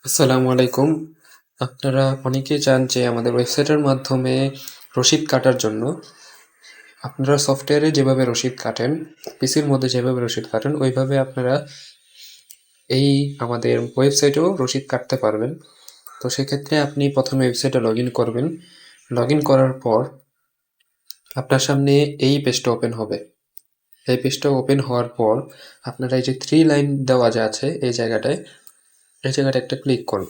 আসসালামু আলাইকুম। আপনারা অনেকেই চান যে আমাদের ওয়েবসাইটের মাধ্যমে রসিদ কাটার জন্য। আপনারা সফটওয়্যারে যেভাবে রসিদ কাটেন, পিসির মধ্যে যেভাবে রসিদ কাটেন, ওইভাবে আপনারা এই আমাদের ওয়েবসাইটেও রসিদ কাটতে পারবেন। তো সেক্ষেত্রে আপনি প্রথমে ওয়েবসাইটে লগ ইন করবেন। লগ ইন করার পর আপনার সামনে এই পেজটা ওপেন হবে। এই পেজটা ওপেন হওয়ার পর আপনারা এই যে থ্রি লাইন দেওয়া যে আছে এই জায়গাটা একটা ক্লিক করুন।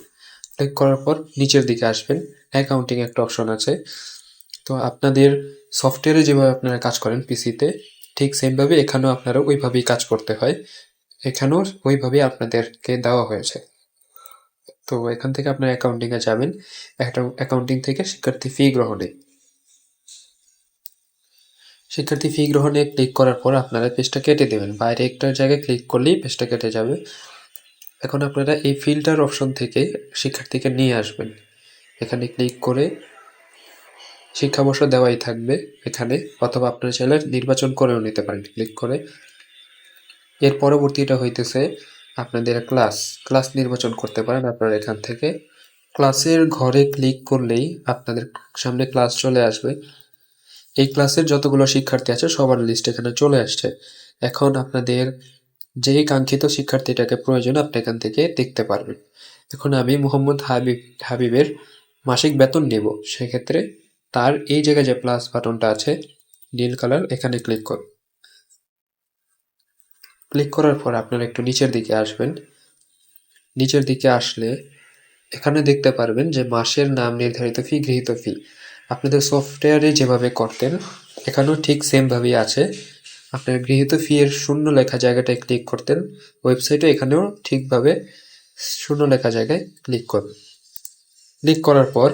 ক্লিক করার পর নিচের দিকে আসবেন, অ্যাকাউন্টিং একটা অপশন আছে। তো আপনাদের সফটওয়্যারে যেভাবে আপনারা কাজ করেন পিসিতে, ঠিক সেমভাবে এখানেও আপনারা ওইভাবেই কাজ করতে হয়। এখানেও ওইভাবেই আপনাদেরকে দেওয়া হয়েছে। তো এখান থেকে আপনার অ্যাকাউন্টিংয়ে যাবেন। অ্যাকাউন্টিং থেকে শিক্ষার্থী ফি গ্রহণে ক্লিক করার পর আপনারা পেজটা কেটে দেবেন। বাইরে একটা জায়গায় ক্লিক করলেই পেজটা কেটে যাবে। এখন আপনারা এই ফিল্টার অপশন থেকে শিক্ষার্থীকে নিয়ে আসবেন। এখানে ক্লিক করে শিক্ষাবর্ষ দেওয়াই থাকবে এখানে, অথবা আপনার চাইলে নির্বাচন করেও নিতে পারেন ক্লিক করে। এর পরবর্তীটা হইতেছে আপনাদের ক্লাস নির্বাচন করতে পারেন আপনারা এখান থেকে। ক্লাসের ঘরে ক্লিক করলেই আপনাদের সামনে ক্লাস চলে আসবে। এই ক্লাসের যতগুলো শিক্ষার্থী আছে সবার লিস্ট এখানে চলে আসছে। এখন আপনাদের যেই কাঙ্ক্ষিত শিক্ষার্থীটাকে প্রয়োজন আপনি এখান থেকে দেখতে পারবেন। এখন আমি মোহাম্মদ হাবিবের মাসিক বেতন নেব, সেক্ষেত্রে তার এই জায়গায় যে প্লাস বাটনটা আছে নীল কালার, এখানে ক্লিক করুন। ক্লিক করার পর আপনারা একটু নিচের দিকে আসবেন। নিচের দিকে আসলে এখানে দেখতে পারবেন যে মাসের নাম, নির্ধারিত ফি, গৃহীত ফি। আপনাদের সফটওয়্যারে যেভাবে করতেন এখানেও ঠিক সেমভাবেই আছে। আপনার গৃহীত ফি এর শূন্য লেখা জায়গাটায় ক্লিক করতেন, ওয়েবসাইটে এখানেও ঠিকভাবে শূন্য লেখা জায়গায় ক্লিক করুন। ক্লিক করার পর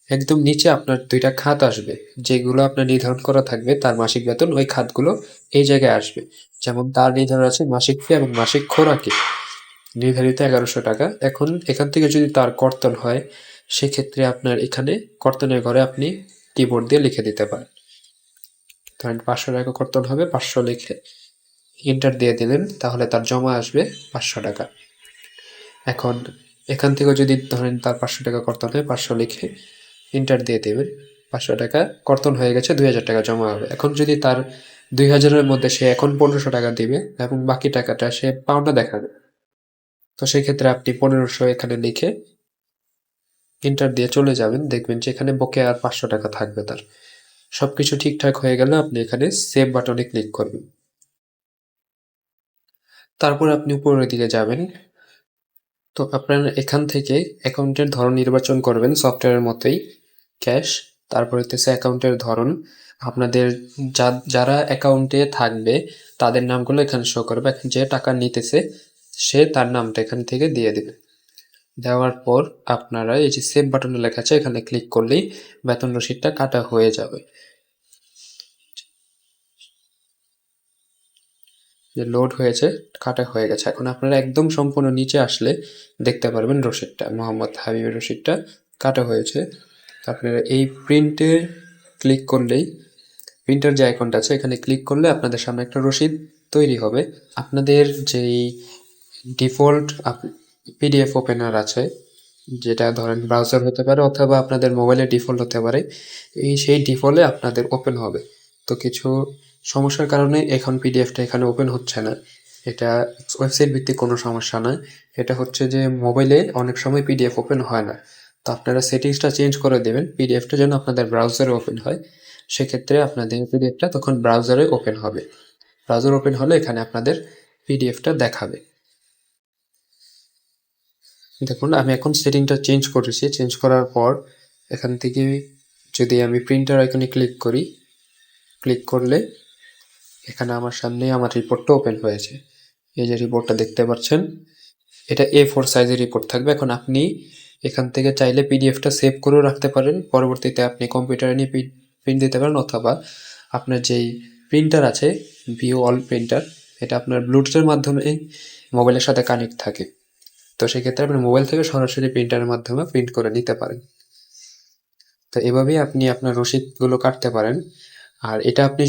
একদম নিচে আপনার দুইটা খাত আসবে, যেগুলো আপনার নির্ধারণ করা থাকবে তার মাসিক বেতন, ওই খাতগুলো এই জায়গায় আসবে। যেমন তার নির্ধারণ আছে মাসিক ফি এবং মাসিক খোরাকি, নির্ধারিত 1100 টাকা। এখন এখান থেকে যদি তার কর্তন হয়, সেক্ষেত্রে আপনার এখানে কর্তনের ঘরে আপনি কিবোর্ড দিয়ে লিখে দিতে পারেন। ধরেন 500 টাকা কর্তন হবে, 500 লিখে এন্টার দিয়ে দিলেন, তাহলে তার জমা আসবে 500 টাকা। এখন এখান থেকেও যদি ধরেন তার 500 টাকা কর্তন হয়, 500 লিখে এন্টার দিয়ে দেবেন, 500 টাকা কর্তন হয়ে গেছে, 2000 টাকা জমা হবে। এখন যদি তার 2000-এর মধ্যে সে এখন 1500 টাকা দিবে এবং বাকি টাকাটা সে পাওনা দেখাবে, তো সেক্ষেত্রে আপনি 1500 এখানে লিখে এন্টার দিয়ে চলে যাবেন। দেখবেন যে এখানে বকেয়া আর 500 টাকা থাকবে তার। সবকিছু ঠিকঠাক হয়ে গেলে আপনি এখানে সেভ বাটনে ক্লিক করবেন। তারপর আপনি উপরের দিকে যাবেন। তো আপনার এখান থেকে অ্যাকাউন্টের ধরন নির্বাচন করবেন সফটওয়্যারের মতোই, ক্যাশ। তারপর হচ্ছে অ্যাকাউন্টের ধরন, আপনাদের যারা অ্যাকাউন্টে থাকবে তাদের নামগুলো এখানে শো করবে। এখন যে টাকা নিতেছে সে তার নামটা এখান থেকে দিয়ে দেবে। দেওয়ার পর আপনারা এই যে সেভ বাটনে লেখা আছে এখানে ক্লিক করলেই বেতন রসিদটা কাটা হয়ে যাবে। যে লোড হয়েছে, কাটা হয়ে গেছে। এখন আপনারা একদম সম্পূর্ণ নিচে আসলে দেখতে পারবেন রসিদটা, মোহাম্মদ হাবিবের রসিদটা কাটা হয়েছে। আপনারা এই প্রিন্টে ক্লিক করলেই, প্রিন্টার যে আইকনটা আছে এখানে ক্লিক করলে আপনাদের সামনে একটা রসিদ তৈরি হবে। আপনাদের যেই ডিফল্ট পিডিএফ ওপেনার আছে, যেটা ধরেন ব্রাউজার হতে পারে অথবা আপনাদের মোবাইলে ডিফল্ট হতে পারে, সেই ডিফল্টে আপনাদের ওপেন হবে। তো কিছু সমস্যার কারণে এখন পিডিএফটা এখানে ওপেন হচ্ছে না। এটা ওয়েবসাইট ভিত্তিক কোনো সমস্যা নয়, এটা হচ্ছে যে মোবাইলে অনেক সময় পিডিএফ ওপেন হয় না। তো আপনারা সেটিংসটা চেঞ্জ করে দেবেন, পিডিএফটা যেন আপনাদের ব্রাউজারে ওপেন হয়। সেক্ষেত্রে আপনাদের পিডিএফটা তখন ব্রাউজারে ওপেন হবে। ব্রাউজার ওপেন হলে এখানে আপনাদের পিডিএফটা দেখাবে। দেখুন আমি এখন সেটিংটা চেঞ্জ করেছি। চেঞ্জ করার পর এখান থেকে যদি আমি প্রিন্টার আইকনে ক্লিক করি, ক্লিক করলে এখানে আমার সামনে আমার রিপোর্টটা ওপেন হয়েছে। এই যে রিপোর্টটা দেখতে পাচ্ছেন, এটা A4 সাইজের রিপোর্ট থাকবে। এখন আপনি এখান থেকে চাইলে পিডিএফটা সেভ করেও রাখতে পারেন, পরবর্তীতে আপনি কম্পিউটারে নিয়ে প্রিন্ট দিতে পারেন, অথবা আপনার যেই প্রিন্টার আছে ভিও অল প্রিন্টার, এটা আপনার ব্লুটুথের মাধ্যমে মোবাইলের সাথে কানেক্ট থাকে। তো সেক্ষেত্রে আপনি মোবাইল থেকে সরাসরি প্রিন্টারের মাধ্যমে প্রিন্ট করে নিতে পারেন। তো এভাবেই আপনি আপনার রসিদগুলো কাটতে পারেন। আর এটা আপনি